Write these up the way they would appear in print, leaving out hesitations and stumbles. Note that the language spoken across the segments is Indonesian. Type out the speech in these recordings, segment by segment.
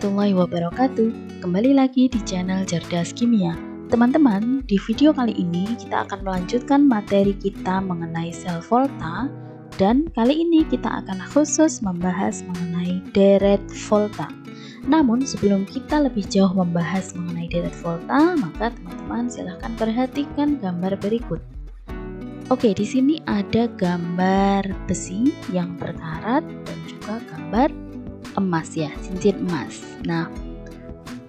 warahmatullahi wabarakatuh. Kembali lagi di channel Cerdas Kimia. Teman-teman, di video kali ini kita akan melanjutkan materi kita mengenai sel volta, dan kali ini kita akan khusus membahas mengenai deret volta. Namun sebelum kita lebih jauh membahas mengenai deret volta, maka teman-teman silahkan perhatikan gambar berikut. Oke, di sini ada gambar besi yang berkarat dan juga gambar emas ya, cincin emas. Nah,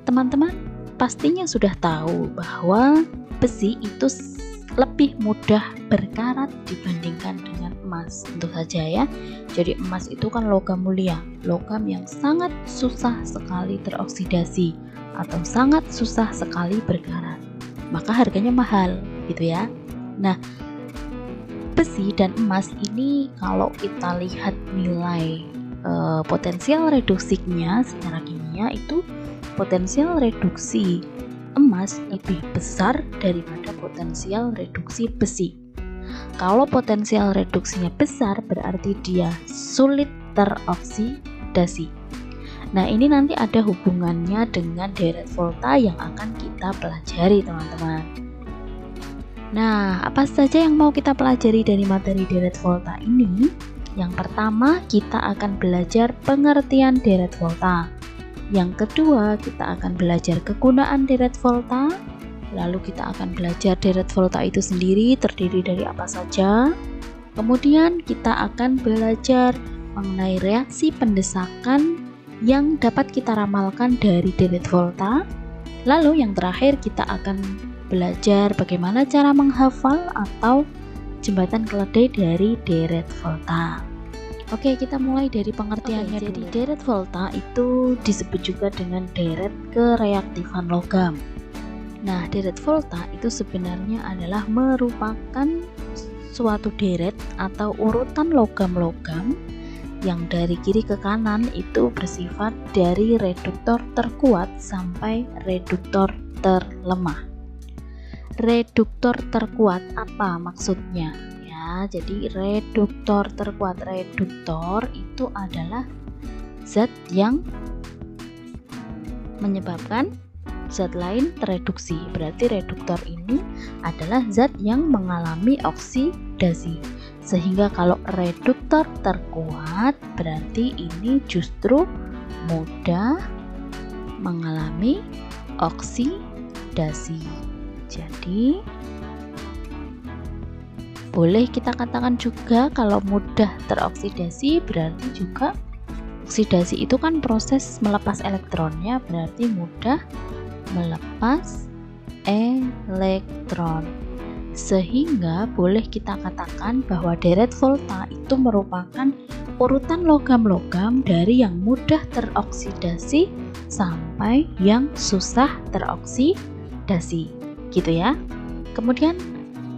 teman-teman pastinya sudah tahu bahwa besi itu lebih mudah berkarat dibandingkan dengan emas. Tentu saja ya. Jadi emas itu kan logam mulia, logam yang sangat susah sekali teroksidasi atau sangat susah sekali berkarat. Maka harganya mahal, gitu ya. Nah, besi dan emas ini kalau kita lihat nilai potensial reduksinya secara kimia, itu potensial reduksi emas lebih besar daripada potensial reduksi besi. Kalau potensial reduksinya besar berarti dia sulit teroksidasi. Nah, ini nanti ada hubungannya dengan deret volta yang akan kita pelajari, teman-teman. Nah, apa saja yang mau kita pelajari dari materi deret volta ini? Yang pertama, kita akan belajar pengertian deret volta. Yang kedua, kita akan belajar kegunaan deret volta. Lalu kita akan belajar deret volta itu sendiri terdiri dari apa saja. Kemudian kita akan belajar mengenai reaksi pendesakan yang dapat kita ramalkan dari deret volta. Lalu yang terakhir kita akan belajar bagaimana cara menghafal atau jembatan keledai dari deret volta. Oke, kita mulai dari pengertiannya. Jadi deret volta itu disebut juga dengan deret kereaktifan logam. Nah, deret volta itu sebenarnya adalah merupakan suatu deret atau urutan logam-logam yang dari kiri ke kanan itu bersifat dari reduktor terkuat sampai reduktor terlemah. Reduktor terkuat apa maksudnya? Ya, jadi reduktor terkuat, reduktor itu adalah zat yang menyebabkan zat lain tereduksi. Berarti reduktor ini adalah zat yang mengalami oksidasi. Sehingga kalau reduktor terkuat berarti ini justru mudah mengalami oksidasi. Jadi boleh kita katakan juga kalau mudah teroksidasi berarti juga oksidasi itu kan proses melepas elektronnya, berarti mudah melepas elektron. Sehingga boleh kita katakan bahwa deret volta itu merupakan urutan logam-logam dari yang mudah teroksidasi sampai yang susah teroksidasi, gitu ya. Kemudian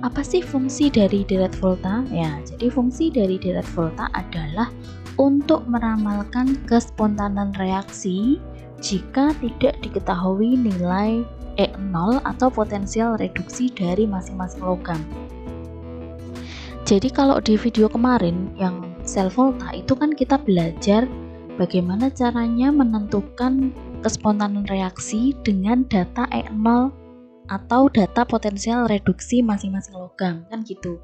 apa sih fungsi dari deret volta? Ya, jadi fungsi dari deret volta adalah untuk meramalkan kespontanan reaksi jika tidak diketahui nilai E0 atau potensial reduksi dari masing-masing logam. Jadi kalau di video kemarin yang sel volta itu kan kita belajar bagaimana caranya menentukan kespontanan reaksi dengan data E0 atau data potensial reduksi masing-masing logam, kan gitu.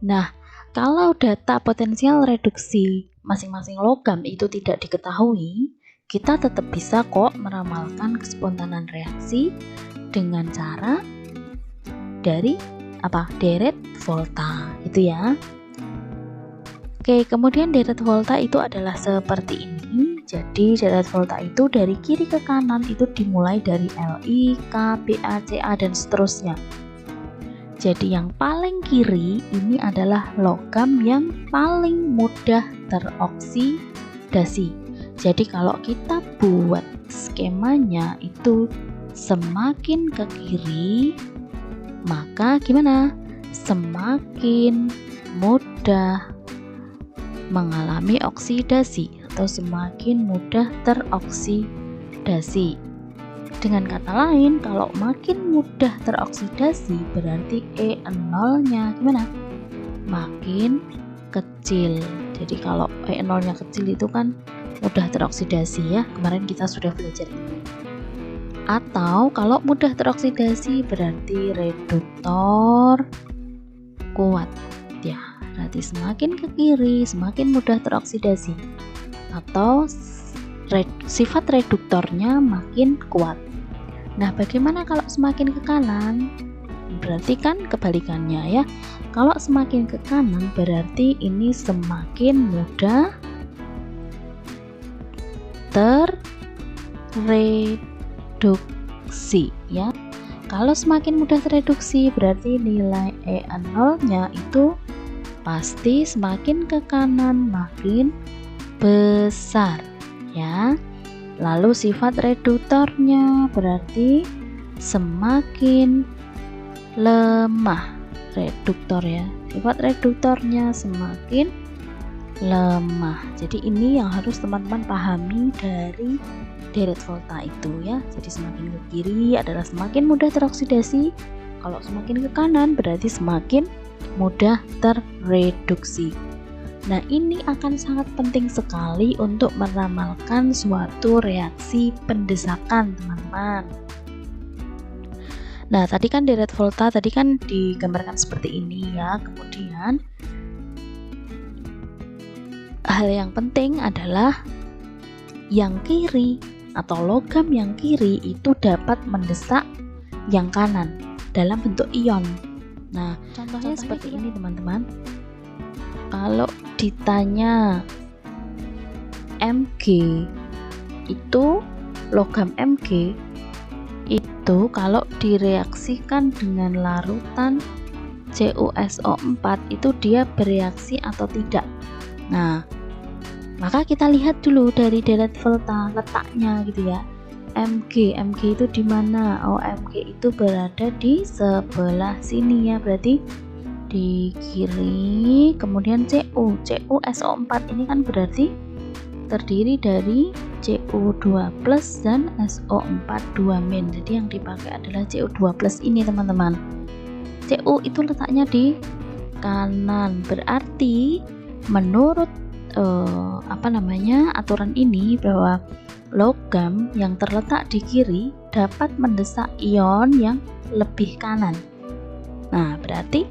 Nah, kalau data potensial reduksi masing-masing logam itu tidak diketahui, kita tetap bisa kok meramalkan kespontanan reaksi dengan cara dari deret volta, itu ya. Oke, kemudian deret volta itu adalah seperti ini. Jadi deret volta itu dari kiri ke kanan itu dimulai dari Li, K, Ba, Ca dan seterusnya. Jadi yang paling kiri ini adalah logam yang paling mudah teroksidasi. Jadi kalau kita buat skemanya itu semakin ke kiri, maka gimana? Semakin mudah mengalami oksidasi atau semakin mudah teroksidasi. Dengan kata lain, kalau makin mudah teroksidasi berarti E0-nya gimana? Makin kecil. Jadi kalau E0-nya kecil itu kan mudah teroksidasi ya. Kemarin kita sudah belajar ini. Atau kalau mudah teroksidasi berarti reduktor kuat ya. Berarti semakin ke kiri semakin mudah teroksidasi. Atau sifat reduktornya makin kuat. Nah, bagaimana kalau semakin ke kanan? Berarti kan kebalikannya ya. Kalau semakin ke kanan berarti ini semakin mudah tereduksi ya. Kalau semakin mudah tereduksi berarti nilai EN0 nya itu pasti semakin ke kanan makin besar ya. Lalu sifat reduktornya berarti semakin lemah. Reduktor ya, sifat reduktornya semakin lemah. Jadi ini yang harus teman-teman pahami dari deret volta itu ya. Jadi semakin ke kiri adalah semakin mudah teroksidasi, kalau semakin ke kanan berarti semakin mudah terreduksi. Nah, ini akan sangat penting sekali untuk meramalkan suatu reaksi pendesakan, teman-teman. Nah, tadi kan deret volta tadi kan digambarkan seperti ini ya. Kemudian hal yang penting adalah yang kiri atau logam yang kiri itu dapat mendesak yang kanan dalam bentuk ion. Nah, contohnya seperti ini, teman-teman. Kalau ditanya Mg itu logam Mg itu kalau direaksikan dengan larutan CuSO4 itu dia bereaksi atau tidak. Nah, maka kita lihat dulu dari deret volta letaknya gitu ya. Mg itu di mana? Oh, Mg itu berada di sebelah sini ya, berarti di kiri. Kemudian CuSO4 ini kan berarti terdiri dari Cu2+ dan SO4 2-. Jadi yang dipakai adalah Cu2+ ini, teman-teman. Cu itu letaknya di kanan, berarti menurut aturan ini bahwa logam yang terletak di kiri dapat mendesak ion yang lebih kanan. Nah, berarti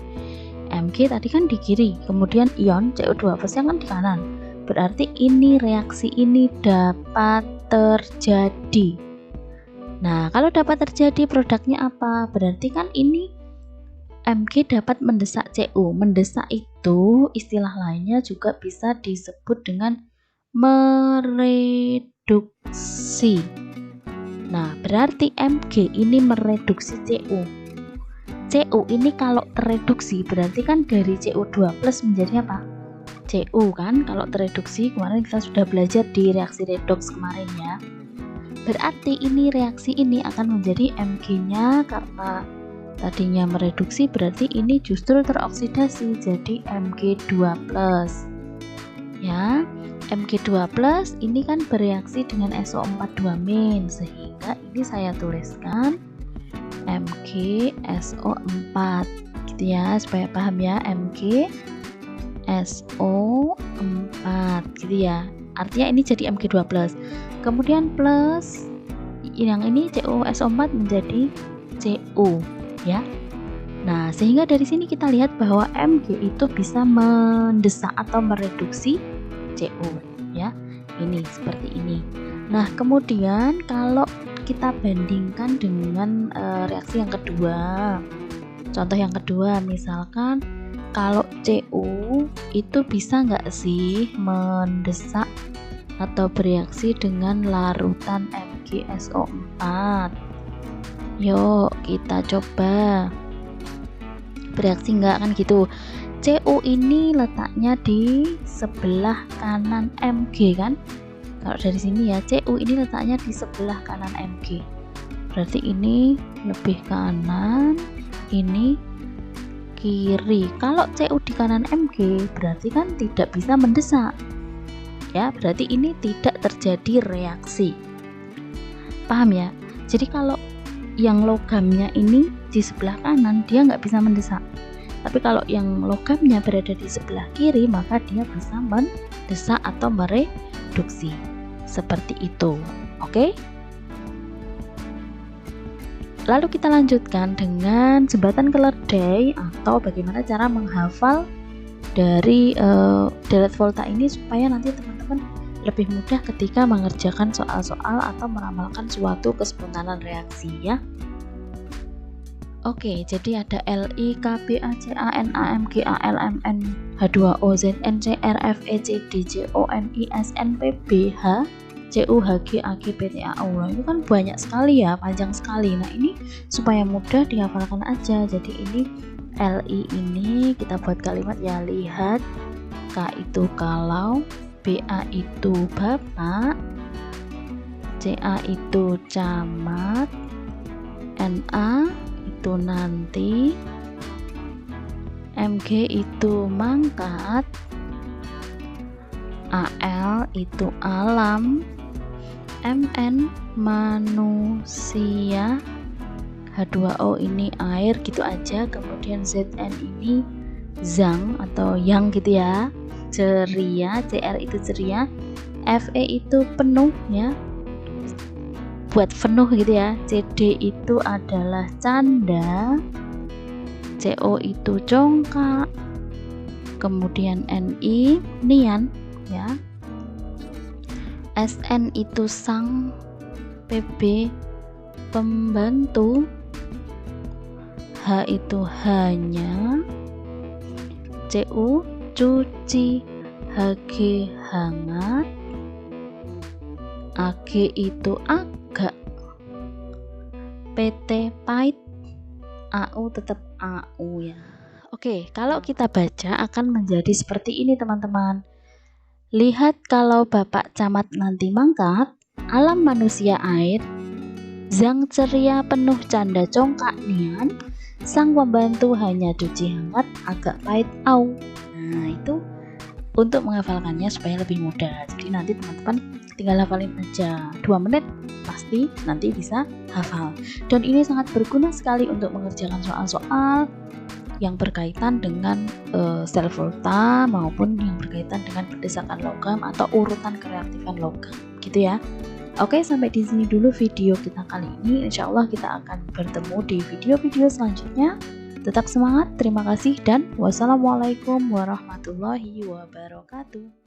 Mg tadi kan di kiri, kemudian ion Cu2+ yang kan di kanan. Berarti ini reaksi ini dapat terjadi. Nah, kalau dapat terjadi produknya apa? Berarti kan ini Mg dapat mendesak Cu. Mendesak itu istilah lainnya juga bisa disebut dengan mereduksi. Nah, berarti Mg ini mereduksi Cu. Cu ini kalau tereduksi berarti kan dari Cu2+ menjadi apa? Cu kan, kalau tereduksi kemarin kita sudah belajar di reaksi redoks kemarin ya. Berarti ini reaksi ini akan menjadi Mg-nya karena tadinya mereduksi berarti ini justru teroksidasi jadi Mg2+ ya. Mg2+ ini kan bereaksi dengan SO4 2- sehingga ini saya tuliskan MgSO4 gitu ya, supaya paham ya, MgSO4 gitu ya. Artinya ini jadi Mg2+. Kemudian plus yang ini CuSO4 menjadi Cu ya. Nah, sehingga dari sini kita lihat bahwa Mg itu bisa mendesak atau mereduksi Cu ya. Ini seperti ini. Nah, kemudian kalau kita bandingkan dengan reaksi yang kedua. Contoh yang kedua, misalkan kalau Cu itu bisa nggak sih mendesak atau bereaksi dengan larutan MgSO4? Yuk kita coba. Bereaksi nggak kan gitu. Cu ini letaknya di sebelah kanan Mg kan. Kalau dari sini ya, Cu ini letaknya di sebelah kanan Mg. Berarti ini lebih kanan, ini kiri. Kalau Cu di kanan Mg berarti kan tidak bisa mendesak. Ya, berarti ini tidak terjadi reaksi. Paham ya? Jadi kalau yang logamnya ini di sebelah kanan dia nggak bisa mendesak. Tapi kalau yang logamnya berada di sebelah kiri maka dia bisa mendesak atau mereduksi. seperti itu. Oke? Lalu kita lanjutkan dengan jembatan keledai atau bagaimana cara menghafal dari delete volta ini supaya nanti teman-teman lebih mudah ketika mengerjakan soal-soal atau meramalkan suatu kespontanan reaksi ya. Oke, jadi ada LI, KB, ACA, NA, MGA, LMN, H2O, ZN, CR, FE, CD, JON, ISN, PBH, CU, HG, AG, PTA. Nah, itu kan banyak sekali ya, panjang sekali. Nah, ini supaya mudah dihafalkan aja. Jadi ini LI ini kita buat kalimat ya, lihat, K itu kalau, BA itu bapak, CA itu camat, NA itu nanti, MG itu mangkat, AL itu alam, MN manusia, H2O ini air gitu aja. Kemudian ZN ini zang atau yang gitu ya, ceria, CR itu ceria, FE itu penuh ya, buat penuh gitu ya, CD itu adalah canda, CO itu congkak, kemudian NI nian ya, SN itu sang, PB pembantu, H itu hanya, CU cuci, HG hangat, AG itu agak, PT pahit, AU tetap AU ya. Oke, kalau kita baca akan menjadi seperti ini teman-teman. Lihat kalau Bapak Camat nanti mangkat, alam manusia air, zang ceria penuh canda congkak nian, sang pembantu hanya cuci hangat agak pahit au. Nah, itu untuk menghafalkannya supaya lebih mudah. Jadi nanti teman-teman tinggal hafalin aja 2 menit, pasti nanti bisa hafal. Dan ini sangat berguna sekali untuk mengerjakan soal-soal yang berkaitan dengan sel volta maupun yang berkaitan dengan perdesakan logam atau urutan kereaktifan logam gitu ya. Oke, sampai di sini dulu video kita kali ini. Insya Allah kita akan bertemu di video-video selanjutnya. Tetap semangat, terima kasih, dan wassalamualaikum warahmatullahi wabarakatuh.